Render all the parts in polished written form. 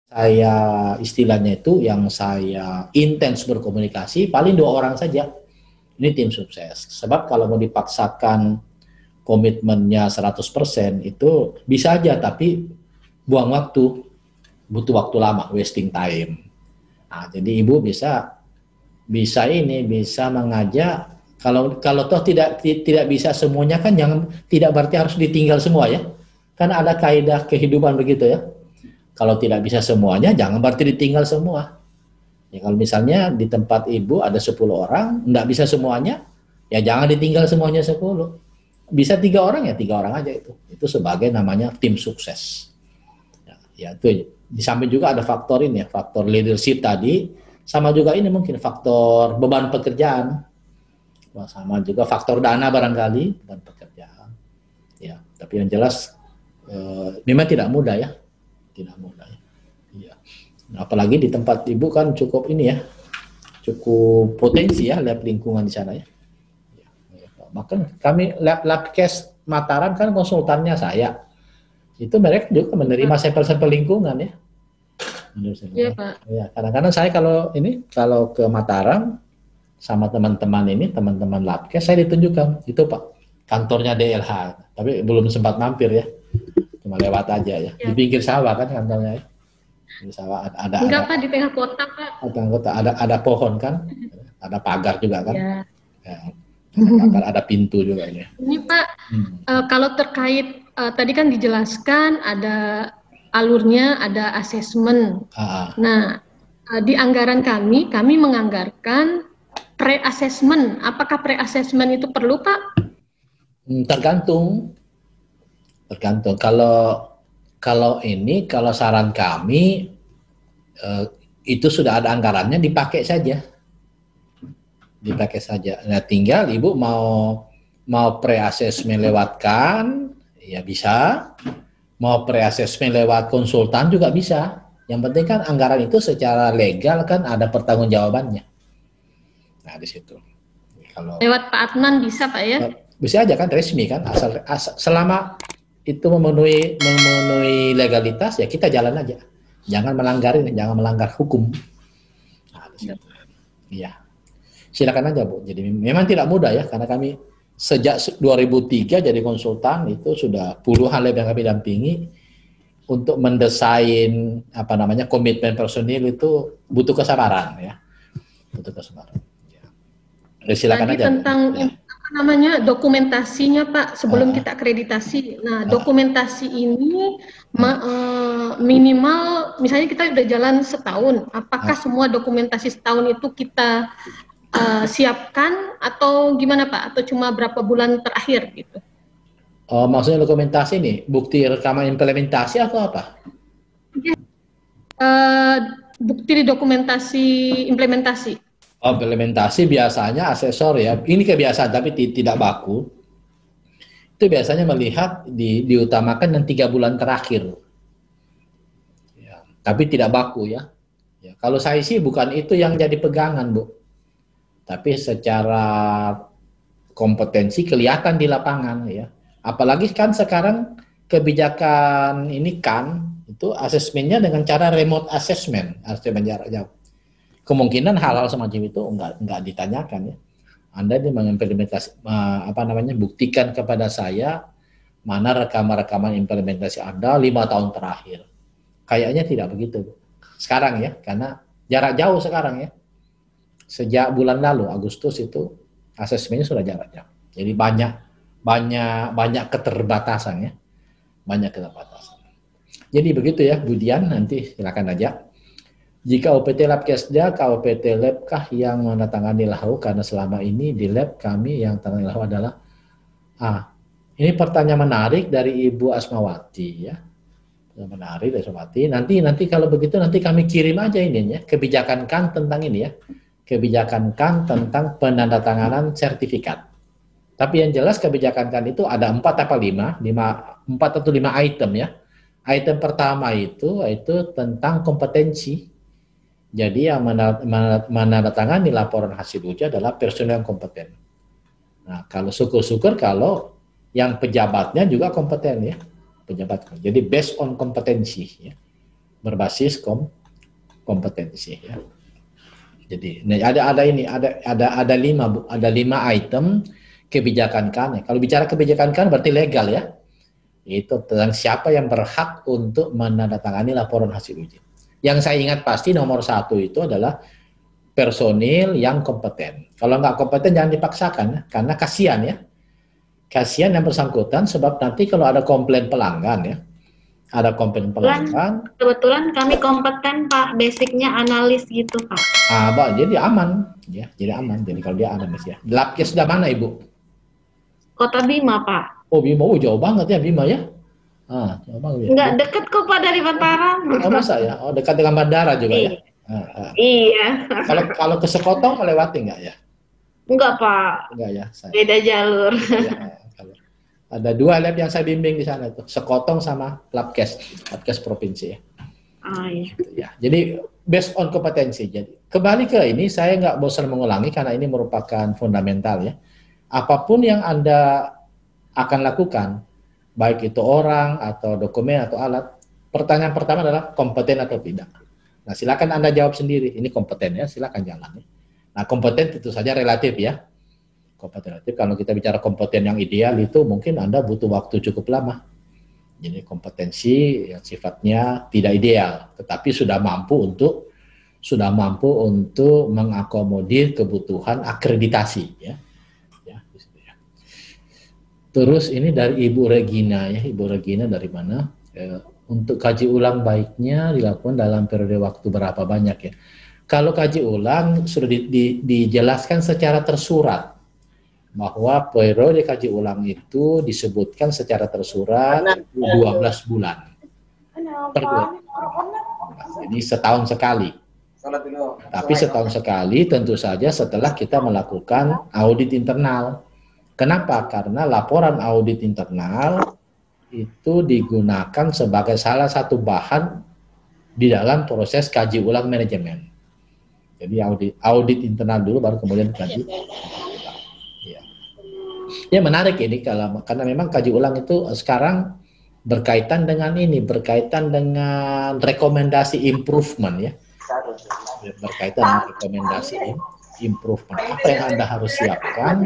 saya istilahnya itu yang saya intens berkomunikasi paling 2 orang saja. Ini tim sukses. Sebab kalau mau dipaksakan komitmennya 100% itu bisa aja, tapi buang waktu, butuh waktu lama, wasting time. Nah, jadi ibu bisa mengajak, kalau toh tidak bisa semuanya kan jangan, tidak berarti harus ditinggal semua ya. Kan ada kaidah kehidupan begitu ya. Kalau tidak bisa semuanya jangan berarti ditinggal semua. Ya, kalau misalnya di tempat ibu ada 10 orang, nggak bisa semuanya, ya jangan ditinggal semuanya 10. Bisa 3 orang ya 3 orang aja itu. Itu sebagai namanya tim sukses. Ya itu. Di samping juga ada faktor ini ya, faktor leadership tadi, sama juga ini mungkin faktor beban pekerjaan, sama juga faktor dana barangkali, beban pekerjaan. Ya, tapi yang jelas memang tidak mudah ya, tidak mudah. Ya. Apalagi di tempat ibu kan cukup ini ya, cukup potensi ya, lihat lingkungan di sana ya. Bahkan kami Labkes Mataram kan konsultannya saya, itu mereka juga menerima sampel-sampel lingkungan ya. Iya Pak. Ya, kadang-kadang saya kalau ke Mataram sama teman-teman Labkes, saya ditunjukkan itu Pak, kantornya DLH, tapi belum sempat mampir ya, cuma lewat aja ya. Di pinggir sawah kan kantornya ya. Di sawah Enggak Pak, di tengah kota Pak. Ada pohon kan, ada pagar juga kan. Ya. Ada pintu juga ini. Ini Pak, kalau terkait tadi kan dijelaskan ada alurnya, ada asesmen. Nah, di anggaran kami menganggarkan pre-assessment. Apakah pre-assessment itu perlu Pak? Tergantung. Kalau saran kami itu sudah ada anggarannya, dipakai saja. Nah, tinggal ibu mau pre-assessment lewatkan, ya bisa. Mau pre-assessment lewat konsultan juga bisa. Yang penting kan anggaran itu secara legal kan ada pertanggungjawabannya. Nah, di situ. Kalau lewat Pak Adnan bisa Pak ya? Bisa aja kan, resmi kan, asal selama itu memenuhi legalitas ya kita jalan aja. Jangan melanggar hukum. Nah, di situ. Iya. Silakan aja Bu. Jadi memang tidak mudah ya, karena kami sejak 2003 jadi konsultan itu sudah puluhan lab yang kami dampingi untuk mendesain komitmen personil itu butuh kesabaran ya. Butuh kesabaran. Ya. Silakan aja. Tentang dokumentasinya Pak sebelum kita akreditasi. Nah, dokumentasi ini minimal misalnya kita udah jalan setahun, apakah semua dokumentasi setahun itu kita siapkan atau gimana Pak? Atau cuma berapa bulan terakhir gitu? Oh, maksudnya dokumentasi nih, bukti rekaman implementasi atau apa? Bukti dokumentasi implementasi. Oh, implementasi biasanya asesor ya. Ini kebiasaan tapi tidak baku. Itu biasanya melihat diutamakan yang 3 bulan terakhir. Ya, tapi tidak baku ya. Ya. Kalau saya sih bukan itu yang jadi pegangan Bu. Tapi secara kompetensi kelihatan di lapangan ya. Apalagi kan sekarang kebijakan ini kan itu asesmennya dengan cara remote assessment, asesmen jarak jauh. Kemungkinan hal-hal semacam itu enggak ditanyakan ya. Anda mengimplementasi buktikan kepada saya mana rekaman implementasi Anda 5 tahun terakhir. Kayaknya tidak begitu sekarang ya, karena jarak jauh sekarang ya. Sejak bulan lalu Agustus itu asesmennya sudah jarak jauh. Jadi banyak keterbatasan ya. Banyak keterbatasan. Jadi begitu ya Bu Dian, nanti silakan aja. Jika OPT Labkesda, KOPT Lab kah yang menandatangani LAHU? Karena selama ini di lab kami yang tangani LAHU adalah ini pertanyaan menarik dari Ibu Asmawati ya. Menarik dari Asmawati. Nanti kalau begitu nanti kami kirim aja ini ya, kebijakan kan tentang ini ya. Kebijakan kan tentang penandatanganan sertifikat. Tapi yang jelas kebijakan kan itu ada 4 atau 5 item ya. Item pertama itu tentang kompetensi. Jadi yang menandatangani laporan hasil uji adalah personel yang kompeten. Nah, kalau syukur-syukur kalau yang pejabatnya juga kompeten ya. Pejabat. Jadi based on kompetensi ya. berbasis kompetensi ya. Jadi ada lima item kebijakan kan. Kalau bicara kebijakan kan berarti legal ya. Itu tentang siapa yang berhak untuk menandatangani laporan hasil uji. Yang saya ingat pasti nomor 1 itu adalah personil yang kompeten. Kalau nggak kompeten jangan dipaksakan ya, karena kasihan ya. Kasihan yang bersangkutan sebab nanti kalau ada komplain pelanggan ya, ada komplain pelanggan. Kebetulan kami kompeten Pak, basicnya analis gitu Pak. Pak, jadi aman ya, jadi aman. Jadi kalau dia analis ya. Labnya sudah mana Ibu? Kota Bima Pak. Oh Bima, jauh banget ya Bima ya? Jauh banget ya. Enggak deket kok Pak dari Mataram. Oh masa ya? Oh dekat dengan bandara juga ya? Iya. Kalau ke Sekotong melewati nggak ya? Enggak Pak. Enggak ya. Beda jalur. Ya, ada 2 lab yang saya bimbing di sana itu, Sekotong sama Labkes provinsi ya. Iya. Ya. Jadi based on kompetensi. Jadi kembali ke ini, saya nggak bosan mengulangi karena ini merupakan fundamental ya. Apapun yang Anda akan lakukan, baik itu orang atau dokumen atau alat, pertanyaan pertama adalah kompeten atau tidak. Nah, silakan Anda jawab sendiri. Ini kompeten ya, silakan jalan. Nah, kompeten tentu saja relatif ya. Kompeten relatif. Kalau kita bicara kompeten yang ideal itu mungkin Anda butuh waktu cukup lama. Jadi kompetensi yang sifatnya tidak ideal, tetapi sudah mampu untuk mengakomodir kebutuhan akreditasi ya. Terus ini dari Ibu Regina ya, Ibu Regina dari mana? Untuk kaji ulang baiknya dilakukan dalam periode waktu berapa banyak ya? Kalau kaji ulang sudah dijelaskan secara tersurat bahwa periode kaji ulang itu disebutkan secara tersurat 12 bulan. Jadi setahun sekali. Tapi setahun sekali tentu saja setelah kita melakukan audit internal. Kenapa? Karena laporan audit internal itu digunakan sebagai salah satu bahan di dalam proses kaji ulang manajemen. Jadi audit internal dulu baru kemudian kaji. Ya menarik ini karena memang kaji ulang itu sekarang berkaitan dengan rekomendasi improvement ya. Berkaitan dengan rekomendasi improvement. Apa yang Anda harus siapkan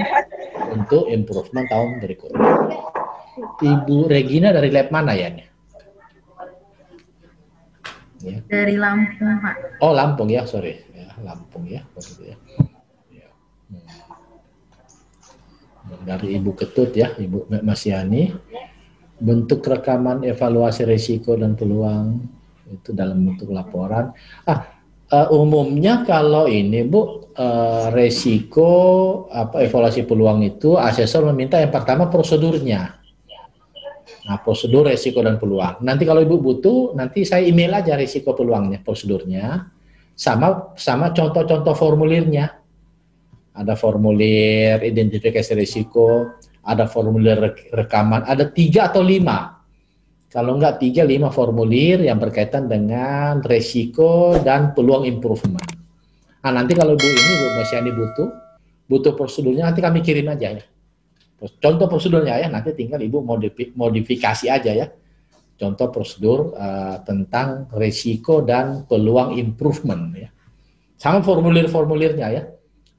untuk improvement tahun berikutnya. Ibu Regina dari lab mana ya? Dari Lampung, Pak. Oh, Lampung ya, sorry. Ya, Lampung ya. Dari Ibu Ketut ya, Ibu Masyani. Bentuk rekaman evaluasi risiko dan peluang itu dalam bentuk laporan. Umumnya kalau ini Bu, resiko evaluasi peluang itu asesor meminta yang pertama prosedurnya. Nah, prosedur resiko dan peluang. Nanti kalau Ibu butuh, nanti saya email aja resiko peluangnya, prosedurnya, sama contoh-contoh formulirnya. Ada formulir identifikasi risiko, ada formulir rekaman, ada 3 atau 5. Kalau enggak 3, 5 formulir yang berkaitan dengan resiko dan peluang improvement. Nah, nanti kalau Bu Masyani butuh prosedurnya, nanti kami kirim aja ya. Contoh prosedurnya ya, nanti tinggal Ibu modifikasi aja ya. Contoh prosedur tentang resiko dan peluang improvement ya. Sama formulir-formulirnya ya,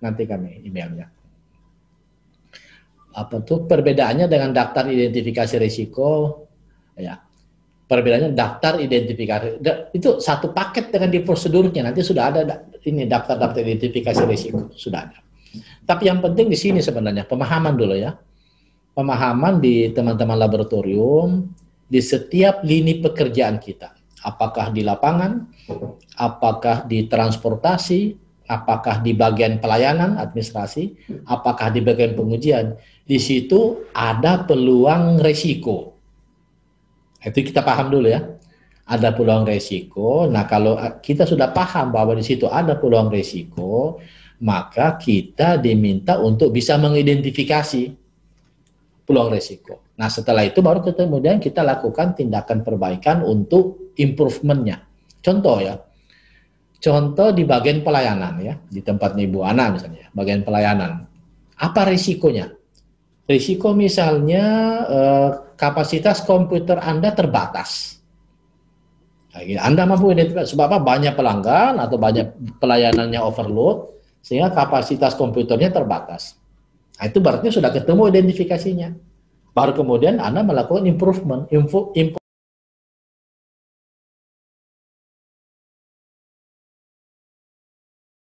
nanti kami emailnya. Apa tuh perbedaannya dengan daftar identifikasi risiko? Ya, perbedaannya daftar identifikasi itu satu paket dengan di prosedurnya, nanti sudah ada ini daftar identifikasi risiko sudah ada. Tapi yang penting di sini sebenarnya pemahaman dulu ya, pemahaman di teman-teman laboratorium di setiap lini pekerjaan kita, apakah di lapangan, apakah di transportasi, apakah di bagian pelayanan administrasi, apakah di bagian pengujian, di situ ada peluang risiko. Itu kita paham dulu ya. Ada peluang risiko. Nah, kalau kita sudah paham bahwa di situ ada peluang risiko, maka kita diminta untuk bisa mengidentifikasi peluang risiko. Nah, setelah itu baru kemudian kita lakukan tindakan perbaikan untuk improvementnya. Contoh ya. Contoh di bagian pelayanan ya, di tempatnya Ibu Ana misalnya, bagian pelayanan. Apa risikonya? Risiko misalnya kapasitas komputer Anda terbatas. Nah, Anda mampu identifikasi sebab apa? Banyak pelanggan atau banyak pelayanannya overload sehingga kapasitas komputernya terbatas. Nah, itu berarti sudah ketemu identifikasinya. Baru kemudian Anda melakukan improvement,